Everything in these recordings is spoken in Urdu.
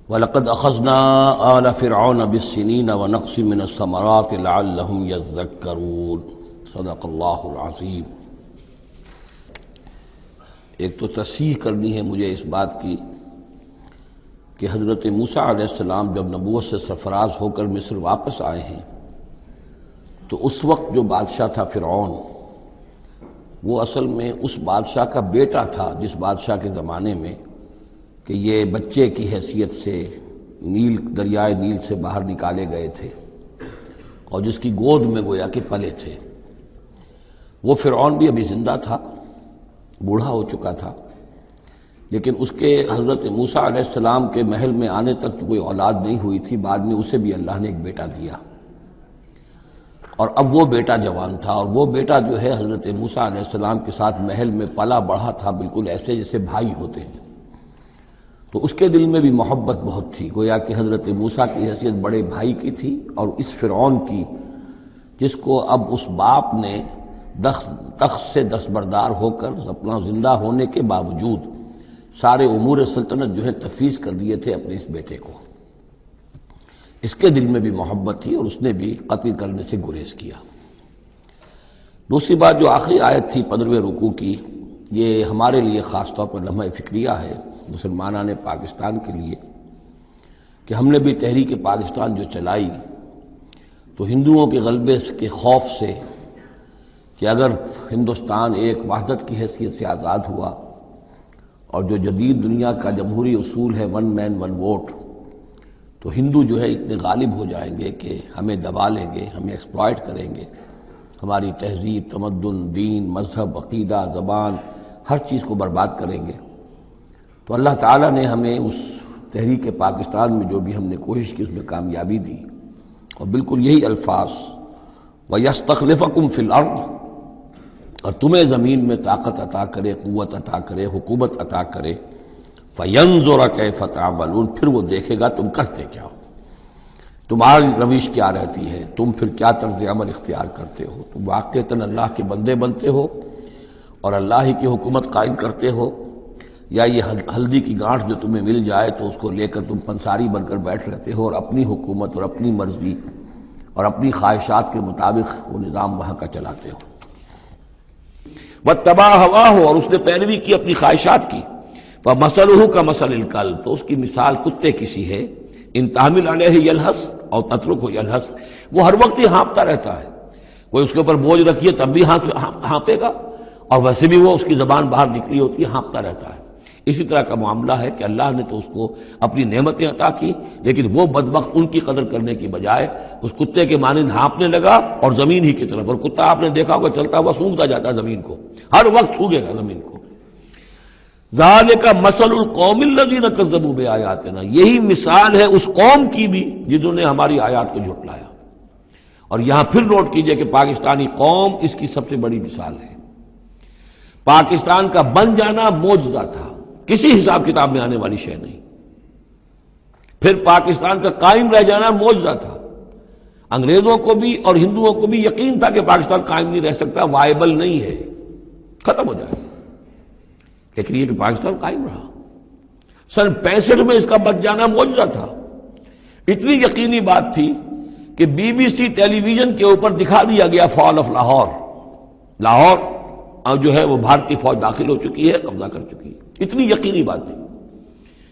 وَلَقَدْ أَخَذْنَا آلَ فِرْعَوْنَ بِالسِّنِينَ وَنَقْصٍ مِّنَ الثَّمَرَاتِ لَعَلَّهُمْ يَذَّكَّرُونَ صدق اللہ العظیم۔ ایک تو تصحیح کرنی ہے مجھے اس بات کی کہ حضرت موسیٰ علیہ السلام جب نبوت سے سرفراز ہو کر مصر واپس آئے ہیں تو اس وقت جو بادشاہ تھا فرعون، وہ اصل میں اس بادشاہ کا بیٹا تھا جس بادشاہ کے زمانے میں کہ یہ بچے کی حیثیت سے دریائے نیل سے باہر نکالے گئے تھے اور جس کی گود میں گویا کہ پلے تھے۔ وہ فرعون بھی ابھی زندہ تھا، بوڑھا ہو چکا تھا، لیکن اس کے حضرت موسیٰ علیہ السلام کے محل میں آنے تک تو کوئی اولاد نہیں ہوئی تھی۔ بعد میں اسے بھی اللہ نے ایک بیٹا دیا، اور اب وہ بیٹا جوان تھا، اور وہ بیٹا جو ہے حضرت موسیٰ علیہ السلام کے ساتھ محل میں پلا بڑھا تھا، بالکل ایسے جیسے بھائی ہوتے ہیں۔ تو اس کے دل میں بھی محبت بہت تھی، گویا کہ حضرت موسیٰ کی حیثیت بڑے بھائی کی تھی، اور اس فرعون کی جس کو اب اس باپ نے تخت سے دستبردار ہو کر اپنا زندہ ہونے کے باوجود سارے امور سلطنت جو ہے تفویض کر دیے تھے اپنے اس بیٹے کو، اس کے دل میں بھی محبت تھی اور اس نے بھی قتل کرنے سے گریز کیا۔ دوسری بات جو آخری آیت تھی 15ویں رکوع کی، یہ ہمارے لیے خاص طور پر لمحہ فکریہ ہے مسلمانان پاکستان کے لیے کہ ہم نے بھی تحریک پاکستان جو چلائی تو ہندوؤں کے غلبے کے خوف سے کہ اگر ہندوستان ایک وحدت کی حیثیت سے آزاد ہوا اور جو جدید دنیا کا جمہوری اصول ہے ون مین ون ووٹ، تو ہندو جو ہے اتنے غالب ہو جائیں گے کہ ہمیں دبا لیں گے، ہمیں ایکسپلائٹ کریں گے، ہماری تہذیب، تمدن، دین، مذہب، عقیدہ، زبان، ہر چیز کو برباد کریں گے۔ تو اللہ تعالیٰ نے ہمیں اس تحریک پاکستان میں جو بھی ہم نے کوشش کی اس میں کامیابی دی، اور بالکل یہی الفاظ وَيَسْتَخْلِفَكُمْ فِي الْأَرْضِ، اور تمہیں زمین میں طاقت عطا کرے، قوت عطا کرے، حکومت عطا کرے، فَيَنْظُرَ كَيْفَ تَعْمَلُونَ، پھر وہ دیکھے گا تم کرتے کیا ہو، تمہاری روش کیا رہتی ہے، تم پھر کیا طرز عمل اختیار کرتے ہو، تم واقعتاً اللہ کے بندے بنتے ہو اور اللہ ہی کی حکومت قائم کرتے ہو، یا یہ ہلدی کی گانٹھ جو تمہیں مل جائے تو اس کو لے کر تم پنساری بن کر بیٹھ رہتے ہو اور اپنی حکومت اور اپنی مرضی اور اپنی خواہشات کے مطابق وہ نظام وہاں کا چلاتے ہو۔ وَاتَّبَعَ هَوَاهُ، اور اس نے پیروی کی اپنی خواہشات کی۔ فَمَثَلُهُ كَمَثَلِ الْكَلْبِ، تو اس کی مثال کتے کی سی ہے، ان تحمل علیہ یلہث اور تترکہ یلہث، وہ ہر وقت ہی ہانپتا رہتا ہے، کوئی اس کے اوپر بوجھ رکھیے تب بھی ہانپے گا، اور ویسے بھی وہ اس کی زبان باہر نکلی ہوتی ہے، ہانپتا رہتا ہے۔ اسی طرح کا معاملہ ہے کہ اللہ نے تو اس کو اپنی نعمتیں عطا کی، لیکن وہ بدبخت ان کی قدر کرنے کی بجائے اس کتے کے مانند ہانپنے لگا اور زمین ہی کی طرف، اور کتا آپ نے دیکھا ہوگا چلتا ہوا سونگتا جاتا ہے زمین کو، ہر وقت سونگے گا زمین کو۔ ذالک مثل القوم الذین کذبوا بآیاتنا، یہی مثال ہے اس قوم کی بھی جنہوں نے ہماری آیات کو جھٹلایا۔ اور یہاں پھر نوٹ کیجئے کہ پاکستانی قوم اس کی سب سے بڑی مثال ہے۔ پاکستان کا بن جانا معجزہ تھا، کسی حساب کتاب میں آنے والی شے نہیں۔ پھر پاکستان کا قائم رہ جانا معجزہ تھا، انگریزوں کو بھی اور ہندوؤں کو بھی یقین تھا کہ پاکستان قائم نہیں رہ سکتا، وائبل نہیں ہے، ختم ہو جائے، لیکن یہ کہ پاکستان قائم رہا۔ سن 65 میں اس کا بچ جانا معجزہ تھا، اتنی یقینی بات تھی کہ BBC ٹیلی ویژن کے اوپر دکھا دیا گیا فال آف لاہور، لاہور اب جو ہے وہ بھارتی فوج داخل ہو چکی ہے، قبضہ کر چکی ہے، اتنی یقینی بات تھی۔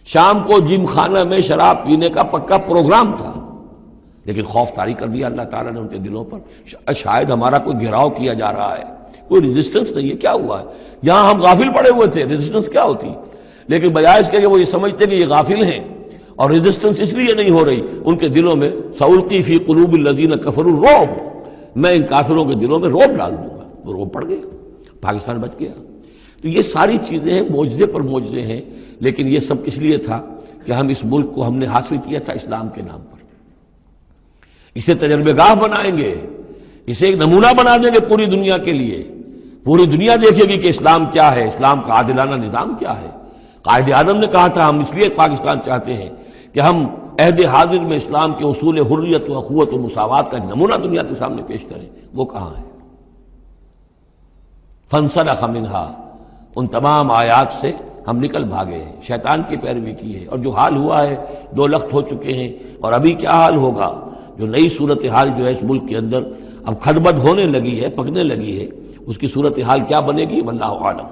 شام کو جم خانہ میں شراب پینے کا پکا پروگرام تھا، لیکن خوف طاری کر دیا اللہ تعالیٰ نے ان کے دلوں پر۔ شاید ہمارا کوئی گھیراؤ کیا جا رہا ہے، کوئی ریزسٹنس نہیں ہے، کیا ہوا ہے؟ یہاں ہم غافل پڑے ہوئے تھے، ریزسٹنس کیا ہوتی؟ لیکن بجائے اس کے کہ وہ یہ سمجھتے کہ یہ غافل ہیں، اور ریزسٹنس اس لیے نہیں ہو رہی، ان کے دلوں میں سألقی فی قلوب الذین کفروا الرعب، میں ان کافروں کے دلوں میں رعب ڈال دوں گا، وہ رعب پڑ گئے، پاکستان بچ گیا۔ تو یہ ساری چیزیں ہیں، معجزے پر معجزے ہیں، لیکن یہ سب کس لیے تھا کہ ہم اس ملک کو ہم نے حاصل کیا تھا اسلام کے نام پر۔ اسے تجربہ گاہ بنائیں گے، اسے ایک نمونہ بنا دیں گے پوری دنیا کے لیے، پوری دنیا دیکھے گی کہ اسلام کیا ہے، اسلام کا عادلانہ نظام کیا ہے۔ قائد اعظم نے کہا تھا ہم اس لیے پاکستان چاہتے ہیں کہ ہم عہد حاضر میں اسلام کے اصول حریت و اخوت و مساوات کا ایک نمونہ دنیا کے سامنے پیش کریں، وہ کہاں ہے؟ فانسلخ منہا، ان تمام آیات سے ہم نکل بھاگے ہیں، شیطان کی پیروی کی ہے، اور جو حال ہوا ہے 2 لخت ہو چکے ہیں، اور ابھی کیا حال ہوگا، جو نئی صورتحال جو ہے اس ملک کے اندر اب کھدبد ہونے لگی ہے، پکنے لگی ہے، اس کی صورتحال کیا بنے گی واللہ عالم۔